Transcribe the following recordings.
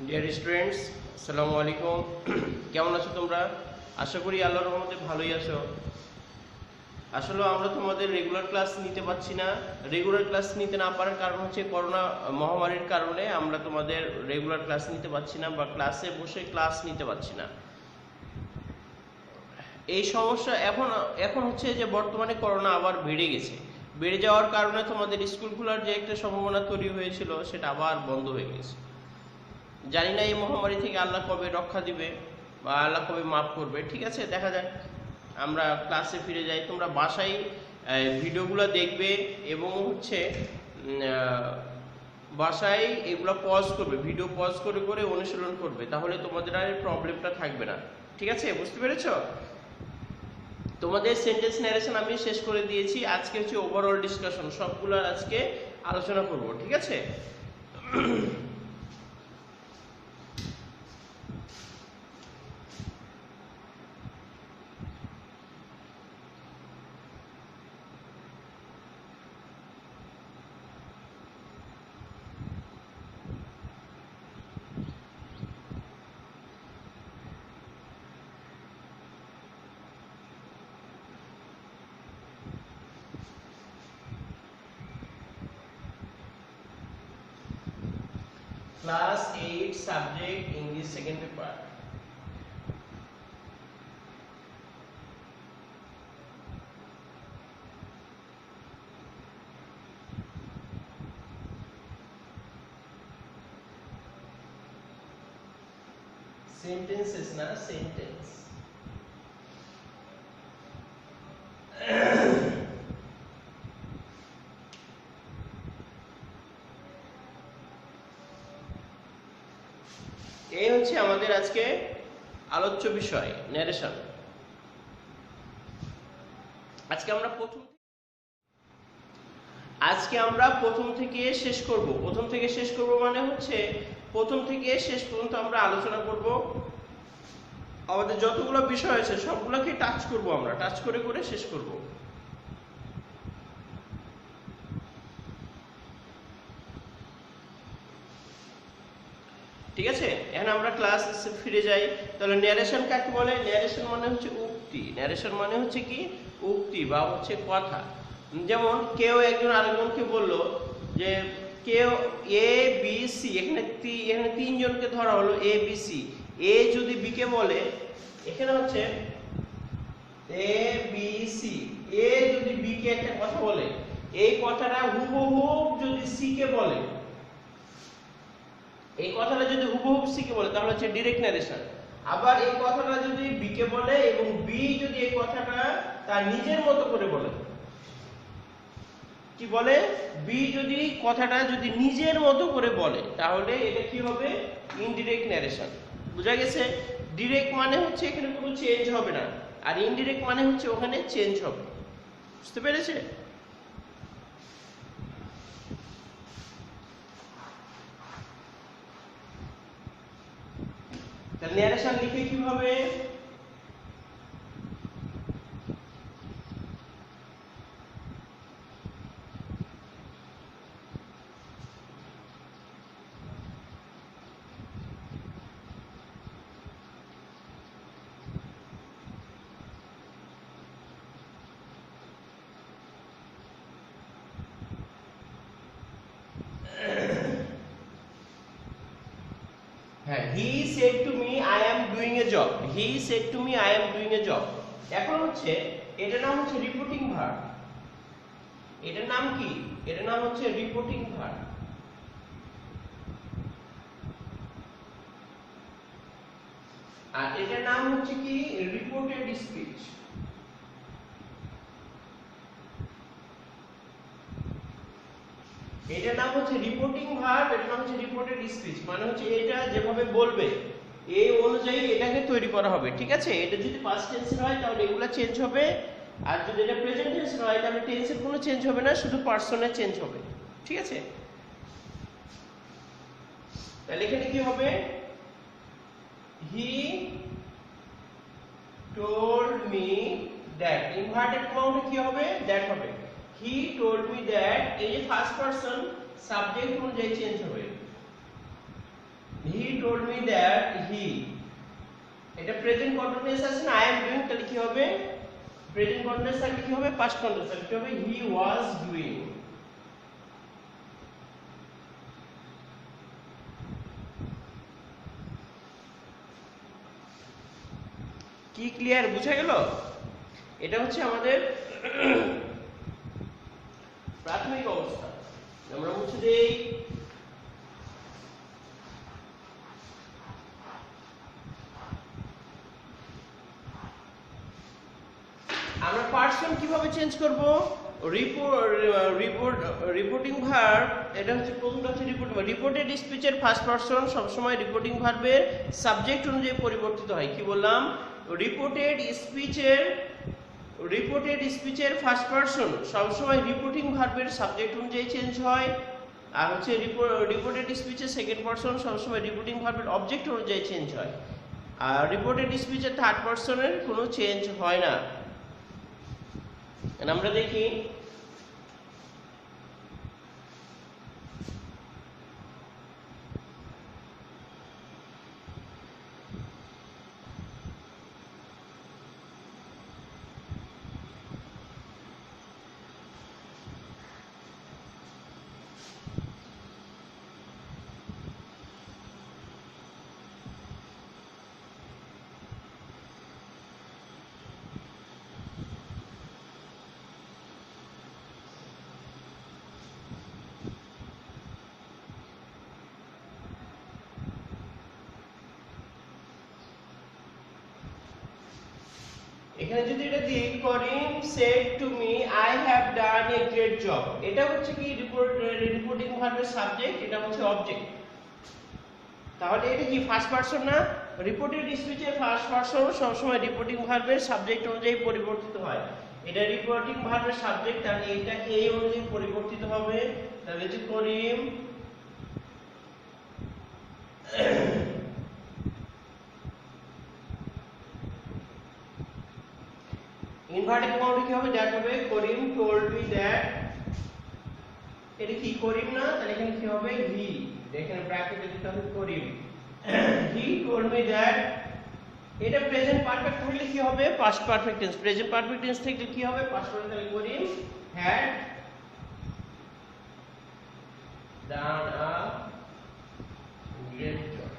Dear students, আসসালামু আলাইকুম। কেমন আছো তোমরা? আশা করি আল্লাহর রহমতে ভালোই আছো। আসলে আমরা তোমাদের রেগুলার ক্লাস নিতে পারছি না। রেগুলার ক্লাস নিতে না পারার কারণ হচ্ছে করোনা মহামারীর কারণে আমরা তোমাদের রেগুলার ক্লাস নিতে পারছি না বা ক্লাসে বসে ক্লাস নিতে পারছি না। এই সমস্যা এখন হচ্ছে যে বর্তমানে করোনা আবার বেড়ে গেছে। বেড়ে যাওয়ার কারণে তোমাদের স্কুল খোলার যে একটা সম্ভাবনা তৈরি হয়েছিল সেটা আবার বন্ধ হয়ে গেছে। জানি না এই মহামারী থেকে আল্লাহ কবে রক্ষা দিবে বা আল্লাহ কবে মাফ করবে। ঠিক আছে, দেখা যাক। আমরা ক্লাসে ফিরে যাই। তোমরা বাসায় ভিডিওগুলো দেখবে এবং হচ্ছে বাসায় এগুলো পজ করবে, ভিডিও পজ করে করে অনুশীলন করবে, তাহলে তোমাদের আর প্রবলেমটা থাকবে না। ঠিক আছে, বুঝতে পেরেছো? তোমাদের সেন্টেন্স ন্যারেশন আমি শেষ করে দিয়েছি। আজকে হচ্ছে ওভারঅল ডিসকাশন, সবগুলোর আজকে আলোচনা করব। ঠিক আছে। Class 8 subject English second paper. Sentences na sentence. এই হচ্ছে আমাদের আজকে আলোচ্য বিষয়, ন্যারেশন। আজকে আমরা প্রথম থেকে শেষ করব। প্রথম থেকে শেষ করব মানে হচ্ছে প্রথম থেকে শেষ পর্যন্ত আমরা আলোচনা করব। আমাদের যতগুলো বিষয় আছে সবগুলোকে টাচ করব, আমরা টাচ করে করে শেষ করব। ঠিক আছে, এখন আমরা ক্লাস ফিরে যাই। তাহলে ন্যারেশন কাকে বলে? ন্যারেশন মানে হচ্ছে উক্তি। ন্যারেশন মানে হচ্ছে কি? উক্তি বা হচ্ছে কথা। যেমন কেউ একজন আরেকজনকে বলল যে কেউ এ বি সি, এখানে তিনজনকে ধরা হলো এ বি সি। এ যদি বি কে বলে, এখানে হচ্ছে এ বি সি, এ যদি বি কে একটা কথা বলে, এই কথাটা হুবহু যদি সি কে বলে, এই কথাটা যদি হুবহু সি কে বলে তাহলে হচ্ছে ডাইরেক্ট ন্যারেশন। আবার এই কথাটা যদি বি কে বলে এবং বি যদি এই কথাটা তার নিজের মতো করে বলে, কি বলে? বি যদি কথাটা যদি নিজের মতো করে বলে তাহলে এটা কি হবে? Indirect narration. বুঝা গেছে? ডিরেক্ট মানে হচ্ছে এখানে কোনো চেঞ্জ হবে না, আর ইনডিরেক্ট মানে হচ্ছে ওখানে চেঞ্জ হবে। বুঝতে পেরেছে? তাহলে ন্যারেশন লিখে কিভাবে? হ্যাঁ, he said to me I am doing a job. He said to me I am doing a job. এখন হচ্ছে এটার নাম হচ্ছে রিপোর্টিং ভার্ব। এটার নাম কি? এটার নাম হচ্ছে রিপোর্টিং ভার্ব। আর এটার নাম হচ্ছে কি? Reported speech. এটার নাম হচ্ছে রিপোর্টিং ভার্ব, এটার নাম হচ্ছে রিপোর্টেড স্পিচ। মানে হচ্ছে এটা যেভাবে বলবে এই অনুযায়ী এটাকে তৈরি করা হবে। ঠিক আছে, এটা যদি পাস্ট টেন্সের হয় তাহলে এগুলো চেঞ্জ হবে, আর যদি এটা প্রেজেন্ট টেন্সের হয় তাহলে টেন্সের কোনো চেঞ্জ হবে না, শুধু পার্সনের চেঞ্জ হবে। ঠিক আছে, তাহলে এখানে কি হবে? হি told me that, ইনভার্টেড কমাউন্টে কি হবে? দ্যাট হবে। হি told me that, এই যে ফার্স্ট পারসন সাবজেক্ট অনুযায়ী চেঞ্জ হবে। হি টোল্ড মি দ্যাট হি, এটা প্রেজেন্ট কন্টিনিউয়াস আছে না, আই এম ডুইং, তাহলে কি হবে প্রেজেন্ট কন্টিনিউয়াস থাকলে কি হবে পাস্ট কন্টিনিউয়াস থাকলে কি হবে হি ওয়াজ ডুইং। কি ক্লিয়ার, বুঝা গেল? এটা হচ্ছে আমাদের প্রাথমিক অবস্থা। আমরা মুছে দেই। আমরা পার্সন কিভাবে চেঞ্জ করব? রিপোর্টিং ভার্ব, এটা হচ্ছে প্রথমটা হচ্ছে রিপোর্টেড স্পিচের ফার্স্ট পারসন সবসময় রিপোর্টিং ভার্বের সাবজেক্ট অনুযায়ী পরিবর্তিত হয়। কি বললাম? রিপোর্টেড স্পিচের ফার্স্ট পারসন সবসময় রিপোর্টিং ভার্বের সাবজেক্ট অনুযায়ী চেঞ্জ হয়, আর হচ্ছে রিপোর্টেড স্পিচের সেকেন্ড পারসন সবসময় রিপোর্টিং ভার্বের অবজেক্ট অনুযায়ী চেঞ্জ হয়, আর রিপোর্টেড স্পিচের থার্ড পারসনের কোনো চেঞ্জ হয় না। আমরা দেখি এখানে যদি এটা দিই Karim said to me I have done a great job, এটা হচ্ছে কি রিপোর্টিং ভার্বের সাবজেক্ট, এটা হচ্ছে অবজেক্ট। তাহলে এটা কি ফার্স্ট পারসন না? রিপোর্টেড স্পিচের ফার্স্ট পারসন সবসময় রিপোর্টিং ভার্বের সাবজেক্ট অনুযায়ী পরিবর্তিত হয়। এটা রিপোর্টিং ভার্বের সাবজেক্ট, তাহলে এটা এই অনুযায়ী পরিবর্তিত হবে। তাহলে যে করিম ইনভার্টেড কমাতে কি হবে? দ্যাট হবে করিম টোল্ড মি দ্যাট, এটা কি করিম না? তাহলে এখানে কি হবে হি, এখানে ব্র্যাকেটে দিতে হবে Karim. He told me that, এটা প্রেজেন্ট পারফেক্ট হলে কি হবে past perfect tense, present perfect tense থেকে কি হবে পাস্ট পারফেক্ট, তাহলে Karim had done a great job.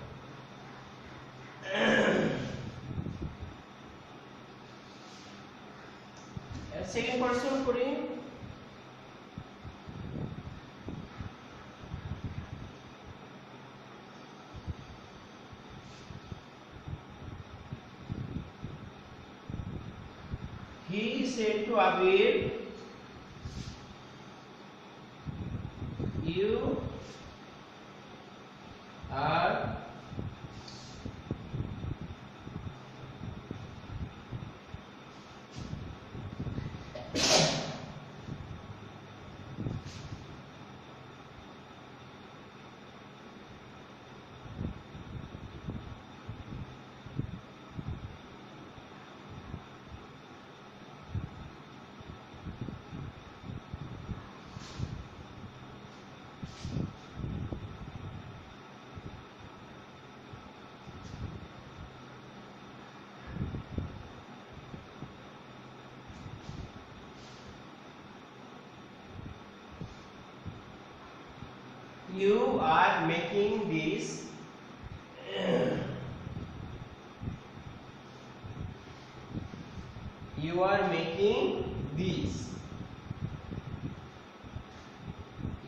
Second person করি he said to Abir, you are you are making this you are making this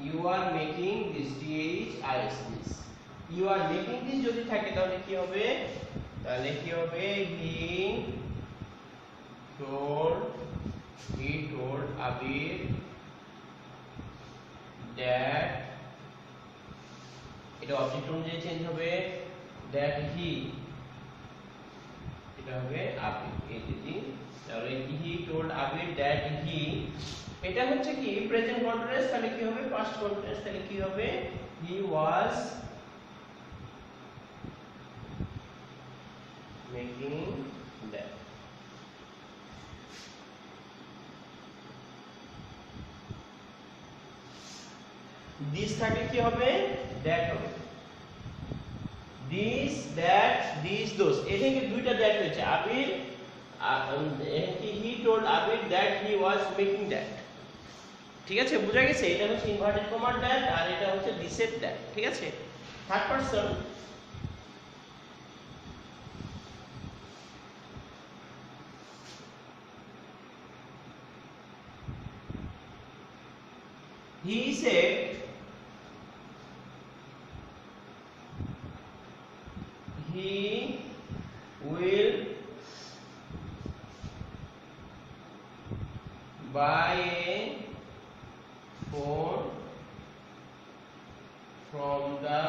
you are making this this you are making this যদি থাকে তাহলে কি হবে he told Abir that, এটা object অনুযায়ী change হবে that he, এটা হবে আবির, এই দিদি। তাহলে he told Abir that he, এটা হচ্ছে কি প্রেজেন্ট কন্টিনিউয়াস, তাহলে কি হবে পাস্ট কন্টিনিউয়াস, তাহলে কি হবে he was making that। This থাকলে কি হবে দ্যাট হবে। দিস দ্যাট দিস দোস, এখানে দুইটা দ্যাট হয়েছে। Abir he told Abir that he was making that. ঠিক আছে, বুঝা গেছে? এটা হচ্ছে ইনভার্টেড কমার দ্যাট আর এটা হচ্ছে দিসের দ্যাট। ঠিক আছে, third person he said he will buy a phone from the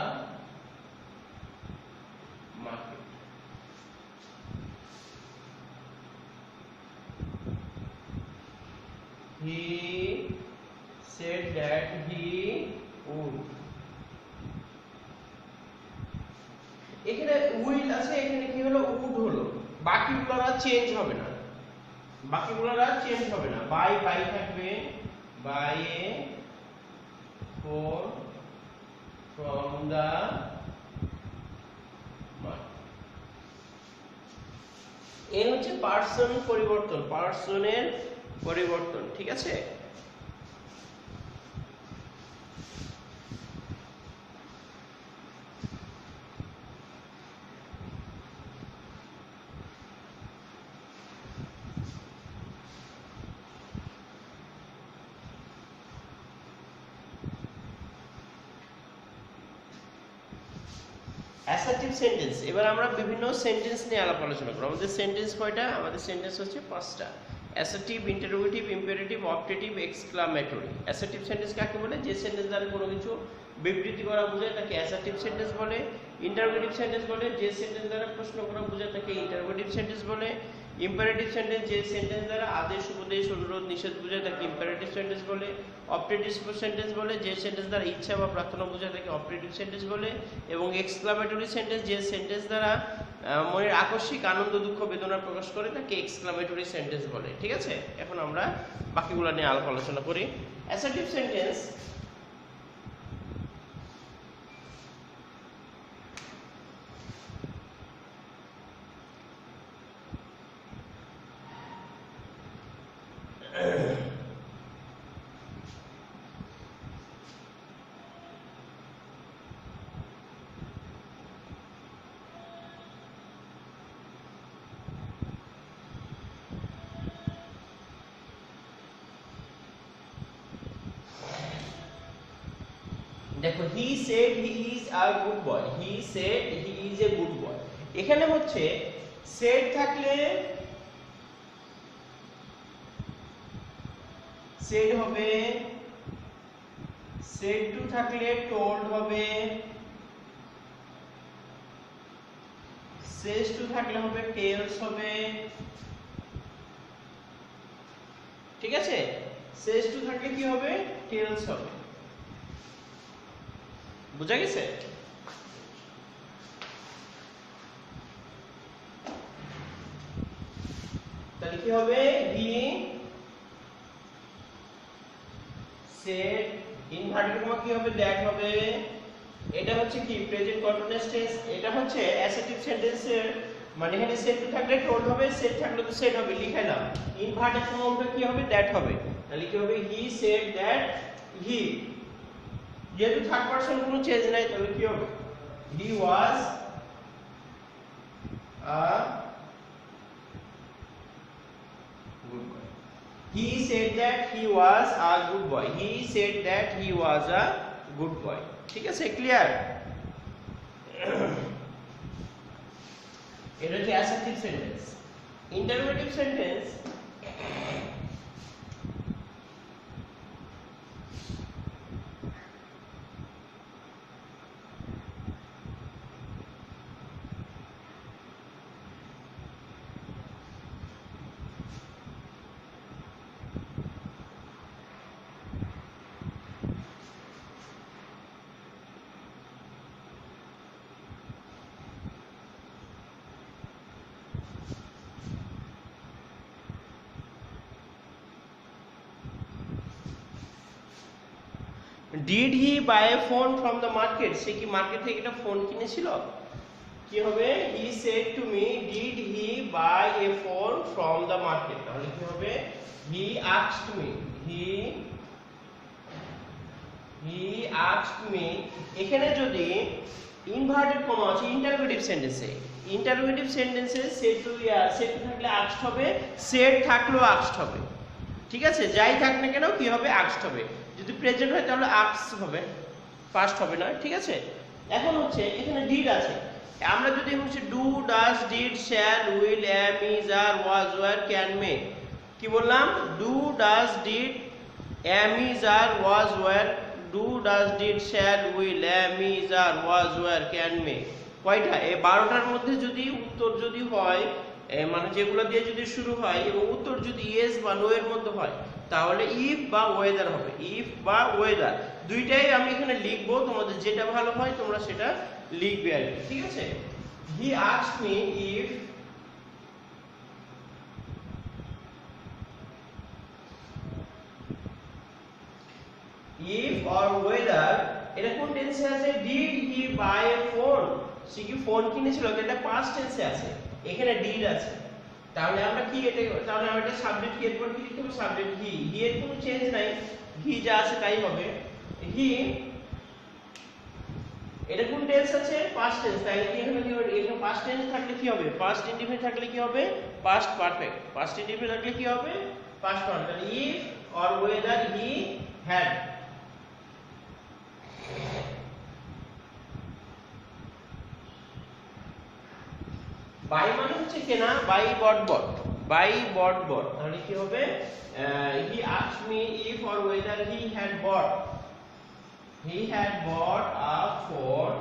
market. He said that he would. এখানে উইল আছে, এখানে কি হলো? উড হলো। বাকিগুলো আর চেঞ্জ হবে না, বাকিগুলো আর চেঞ্জ হবে না। বাই বাই থাকবে, buy a phone from the market. এর হচ্ছে পার্সন পরিবর্তন, পার্সনের পরিবর্তন। ঠিক আছে, অ্যাসার্টিভ সেন্টেন্স। এবার আমরা বিভিন্ন সেন্টেন্স নিয়ে আলাপ আলোচনা করব। আমাদের সেন্টেন্স কয়টা? আমাদের সেন্টেন্স হচ্ছে 5টা। Assertive, interrogative, imperative, optative, exclamatory. Assertive sentence কাকে বলে? যে সেন্টেন্স দ্বারা কোনো কিছু বিবৃতি করা বোঝায় তাকে অ্যাসার্টিভ সেন্টেন্স বলে। ইন্টারোগেটিভ সেন্টেন্স বলে যে সেন্টেন্স দ্বারা প্রশ্ন করা বোঝায় তাকে ইন্টারোগেটিভ সেন্টেন্স বলে। ইম্পারেটিভ সেন্টেন্স যে সেন্টেন্স দ্বারা আদেশ, উপদেশ, অনুরোধ, নিষেধ বোঝায় তাকে ইম্পারেটিভ সেন্টেন্স বলে। অপটেটিভ সেন্টেন্স বলে যে সেন্টেন্স দ্বারা ইচ্ছা বা প্রার্থনা বোঝায় তাকে অপটেটিভ সেন্টেন্স বলে। এবং এক্সক্লামেটরি সেন্টেন্স যে সেন্টেন্স দ্বারা মনের আকস্মিক আনন্দ, দুঃখ, বেদনা প্রকাশ করে তাকে এক্সক্লামেটরি সেন্টেন্স বলে। ঠিক আছে, এখন আমরা বাকিগুলো নিয়ে আলাপ আলোচনা করি। অ্যাসার্টিভ সেন্টেন্স দেখো, he said he is a good boy, he said he is a good boy. এখানে হচ্ছে সেড থাকলে সেড হবে, সেড টু থাকলে টোল্ড হবে, সেজ টু থাকলে হবে টেলস হবে। ঠিক আছে, সেজ টু থাকলে কি হবে? টেলস হবে। বুঝা গেছে? তাহলে কি হবে? হি সেড, ইনভার্টেড কমা কি হবে? দ্যাট হবে। এটা হচ্ছে কি? Present continuous tense. এটা হচ্ছে অ্যাসার্টিভ সেন্টেন্সের মানে এখানে সেড টু থাকলে টোল্ড হবে, সেড থাকলে তো সেড হবে, লিখাইলাম। ইনভার্টেড কমাটা কি হবে? দ্যাট হবে। তাহলে কি হবে? হি সেড দ্যাট হি, যেহেতু থার্ড পারসন কোনো চেঞ্জ নাই তাহলে কি হবে? He was a good boy. He said that he was a good boy, he said that he was a good boy. ঠিক আছে, ক্লিয়ার? এটা হচ্ছে assertive sentence. Interrogative sentence did he buy a phone from the market, সে কি market থেকে একটা phone কিনেছিল? কি হবে he said to me did he buy a phone from the market তাহলে কি হবে he asked me he asked me এখানে যদি ইনভার্টেড কমা আছে ইন্টারোগেটিভ সেন্টেন্সে সেড টু থাকলে আস্কড হবে সেড থাকলেও আস্কড হবে ঠিক আছে যাই থাক না কেন কি হবে আস্কড হবে যদি প্রেজেন্ট হয় তাহলে আস্কড হবে পাস্ট হবে না ঠিক আছে এখন হচ্ছে এখানে ডিড আছে আমরা যদি হচ্ছে do does did shall will am is are was were can may কি বললাম do does did am is are was were do does did shall will am is are was were can may কয়টা এই 12টার মধ্যে যদি উত্তর যদি হয় মানে যেগুলো দিয়ে যদি শুরু হয় এবং উত্তর যদি ইয়েস বা নো এর মধ্যে হয় তাহলে ইফ বা ওয়েদার হবে ইফ বা ওয়েদার দুইটাই আমি এখানে লিখবো তোমাদের যেটা ভালো হয় তোমরা সেটা লিখবে আর কি ঠিক আছে he asked me if or whether এটা কোন টেন্সে আছে did he buy a phone সে কি ফোন কিনেছিল এটা পাস্ট টেন্সে আছে এখানে ডিড আছে তাহলে আমরা কি এটা তাহলে আমরা এটা সাবজেক্ট কি এরপর কি লিখতে হবে সাবজেক্ট হি এর কোনো চেঞ্জ নাই হি যা আছে তাই হবে হি এটা কোন টেন্স আছে পাস্ট টেন্স তাহলে কি এখানে কি হবে এখানে পাস্ট টেন্স থাকলে কি হবে পাস্ট ইনডিফিনিট থাকলে কি হবে পাস্ট পারফেক্ট পাস্ট ইনডিফিনিট থাকলে কি হবে পাস্ট পারফেক্ট তাহলে if or whether he had buy মানে হচ্ছে কেনা বাই বট তাহলে কি হবে he asked me if or whether he had bought a phone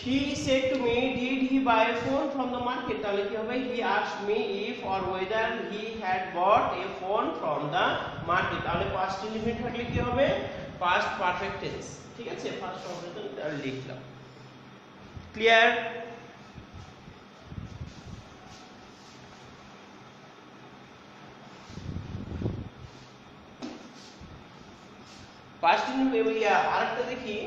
He said to me, did he buy a phone from the market? তাহলে কি হবে he asked me if or whether he had bought a phone from the market তাহলে past indefinite থাকলে কি হবে past perfect tense ঠিক আছে past perfect tense তাহলে লিখলাম ক্লিয়ার past indefinite আরেকটা দেখি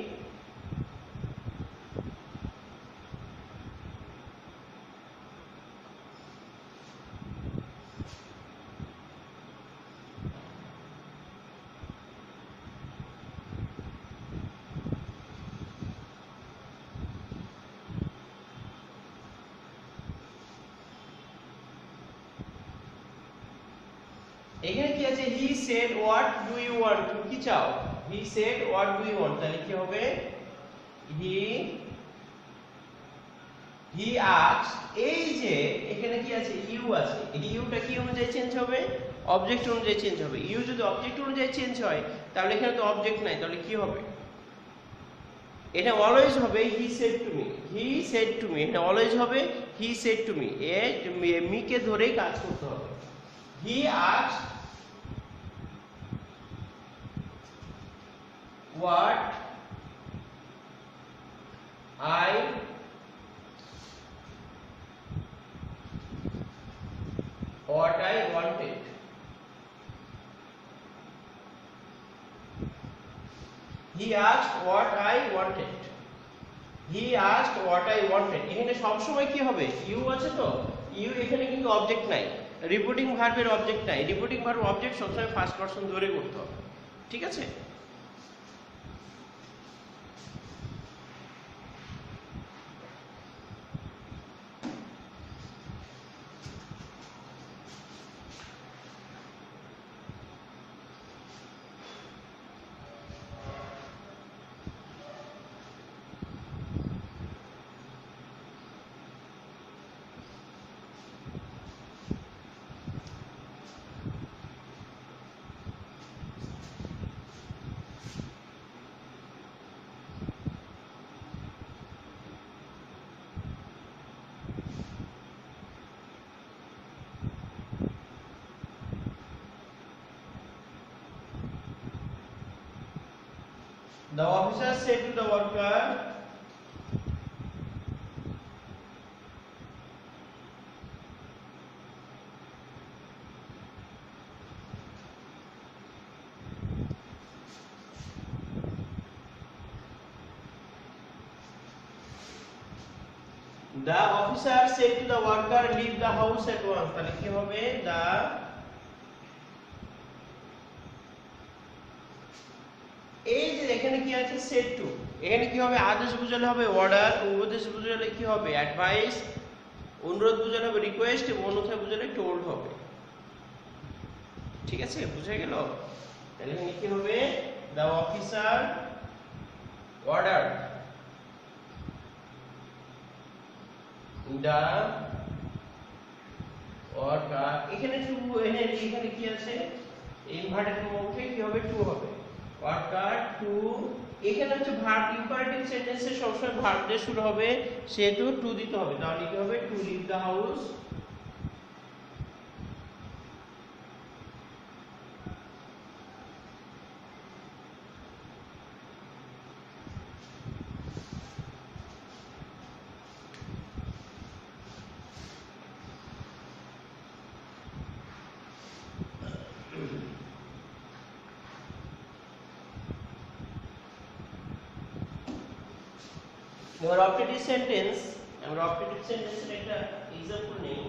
এখানে কি আছে he said what do you want তুমি কি চাও he said what do you want তাহলে কি হবে হি আস্কড এই যে এখানে কি আছে ইউ আছে এই ইউটা কি অনুযায়ী চেঞ্জ হবে অবজেক্ট অনুযায়ী চেঞ্জ হবে ইউ যদি অবজেক্ট অনুযায়ী চেঞ্জ হয় তাহলে এখানে তো অবজেক্ট নাই তাহলে কি হবে এটা অলওয়েজ হবে হি সেড টু মি এটা অলওয়েজ হবে হি সেড টু মি এ মি কে ধরেই কাজ করতে হবে he asked what I wanted he asked what I wanted এখানে সব সময় কি হবে ইউ আছে তো ইউ এখানে কিন্তু অবজেক্ট নাই রিপোর্টিং ভার্বের অবজেক্ট নাই রিপোর্টিং ভার্ব অবজেক্ট সবসময় ফার্স্ট পারসন ধরে করতে হবে ঠিক আছে The officer said to the worker, the officer said to the worker leave the house at once, তাহলে কি হবে দ্য, এই যে এখানে কি আছে সেড টু, এখানে কি হবে আদেশ বোঝালে হবে অর্ডার, উপদেশ বোঝালে কি হবে অ্যাডভাইস, অনুরোধ বোঝালে হবে রিকোয়েস্ট এবং অন্যথা বোঝালে টোল্ড হবে। ঠিক আছে, বুঝে গেল? তাহলে এখানে কি হবে the officer order the worker, এখানে টু, এখানে কি আছে ইনভার্টেড কমা কি হবে টু হবে, ওয়ার্কার টু, এখানে হচ্ছে ভার্ব ইম্পারেটিভ সেন্টেন্সে সবসময় ভার্ব দিয়ে শুরু হবে, সেহেতু টু দিতে হবে, তাহলে কি হবে টু লিভ দ্য হাউস, এবার অপটেটিভ সেন্টেন্স, আমরা অপটেটিভ সেন্টেন্সের একটা এক্সাম্পল নেই।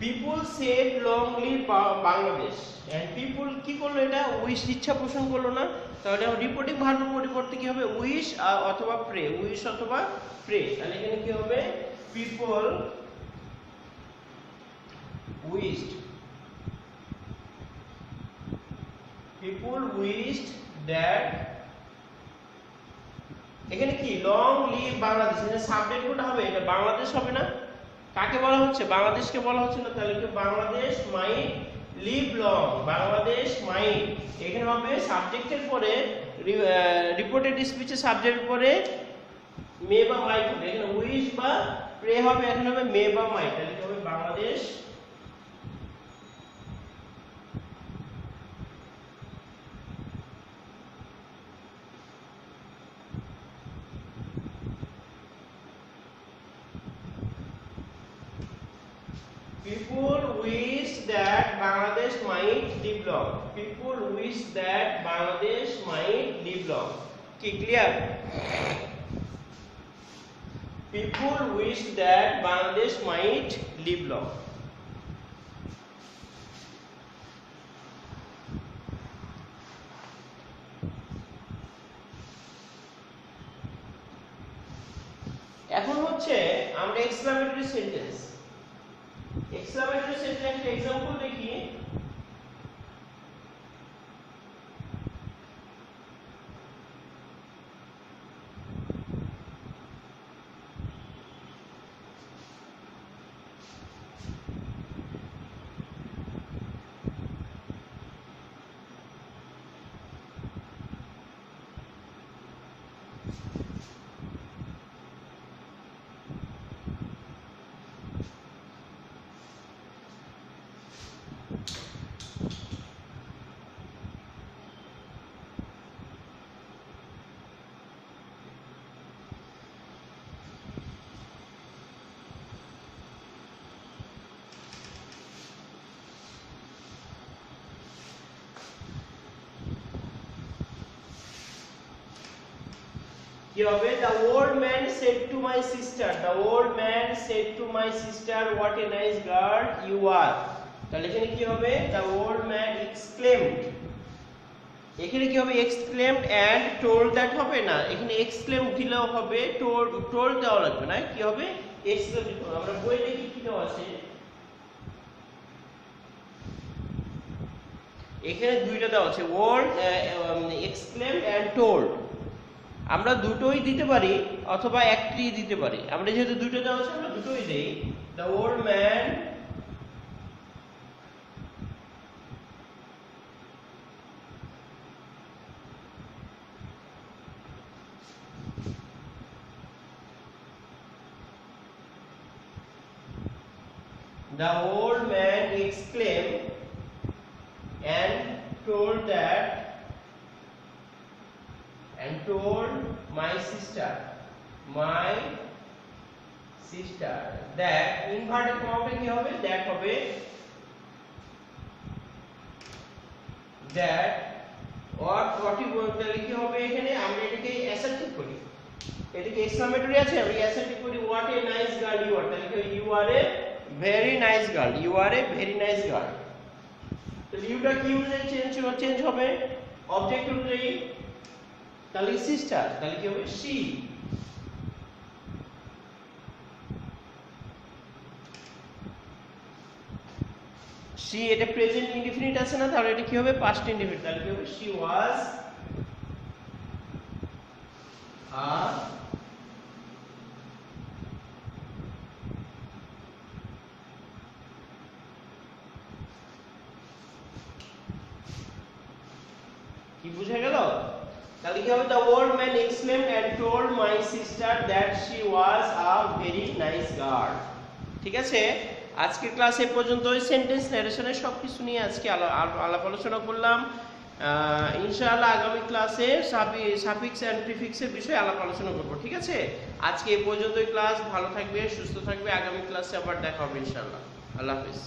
People said long live Bangladesh, and people কি করলো, এটা উইশ ইচ্ছা পোষণ করলো না, তাহলে রিপোর্টিং ভার্বের পরিবর্তে কি হবে উইশ অথবা প্রে, উইশ অথবা প্রে, তাহলে এখানে কি হবে people wished, people wished that, এখানে কি লং লিভ বাংলাদেশ, এখানে সাবজেক্ট কোনটা হবে, এটা বাংলাদেশ হবে না, কাকে বলা হচ্ছে বাংলাদেশকে বলা হচ্ছে না, তাহলে কি বাংলাদেশ মাইট লিভ লং, বাংলাদেশ মাইট, এখানে হবে সাবজেক্টের পরে রিপোর্টেড স্পিচে সাবজেক্টের পরে মে বা মাইট হবে, এখানে উইশ বা প্রে হবে, এখানে হবে মে বা মাইট, তাহলে কি হবে Bangladesh people wish that Bangladesh might live long, people wish that Bangladesh might live long, কি clear? people wish that Bangladesh might live long. এখন হচ্ছে আমরা এক্সক্লামেটরি সেন্টেন্স, এক্সক্লামেটরি সেন্টেন্সের एग्जांपल দেখি। কি হবে the old man said to my sister, the old man said to my sister what a nice girl you are, তাহলে এখানে কি হবে the old man exclaimed, এখানে কি হবে exclaimed and told that হবে না, এখানে exclaimed দিলেও হবে, told দেওয়া লাগবে না, কি হবে exclaimed, আমরা বই দেখি কি দেওয়া আছে, এখানে দুইটা দেওয়া আছে word exclaimed and told, আমরা দুটোই দিতে পারি অথবা একটি দিতে পারি, আমরা যেহেতু দুটো দেওয়া আছে আমরা দুটোই দেই, the old man the old man exclaimed and told my sister that inverted comma কি হবে that হবে that or what তাহলে কি হবে এখানে আমরা এটাকে অ্যাসার্টিভ করি এটাকে এক্সক্লামেটরি আছে আমি অ্যাসার্টিভ করি what a nice girl you are তাহলে কি you are a very nice girl তাহলে ইউটা কি অনুযায়ী চেঞ্জ হবে অবজেক্ট অনুযায়ী তাহলে সিস্টার তাহলে কি হবে she এটা প্রেজেন্ট ইনডিফিনিট আছে না তাহলে এটা কি হবে পাস্ট ইনডিফিনিট তাহলে কি হবে she was a কি বুঝা গেল তাহলে কি হবে the old man exclaimed and told my sister that she was a very nice girl ঠিক আছে আজকের ক্লাস এই পর্যন্ত সেন্টেন্স ন্যারেশনের সবকিছু নিয়ে আজকে আলাপ আলোচনা করলাম ইনশাআল্লাহ আগামী ক্লাসে সাফিক্স এন্ড প্রিফিক্সের বিষয়ে আলাপ আলোচনা করব ঠিক আছে আজকে এই পর্যন্তই ক্লাস ভালো থাকবে সুস্থ থাকবে আগামী ক্লাসে আবার দেখা হবে ইনশাআল্লাহ আল্লাহ হাফেজ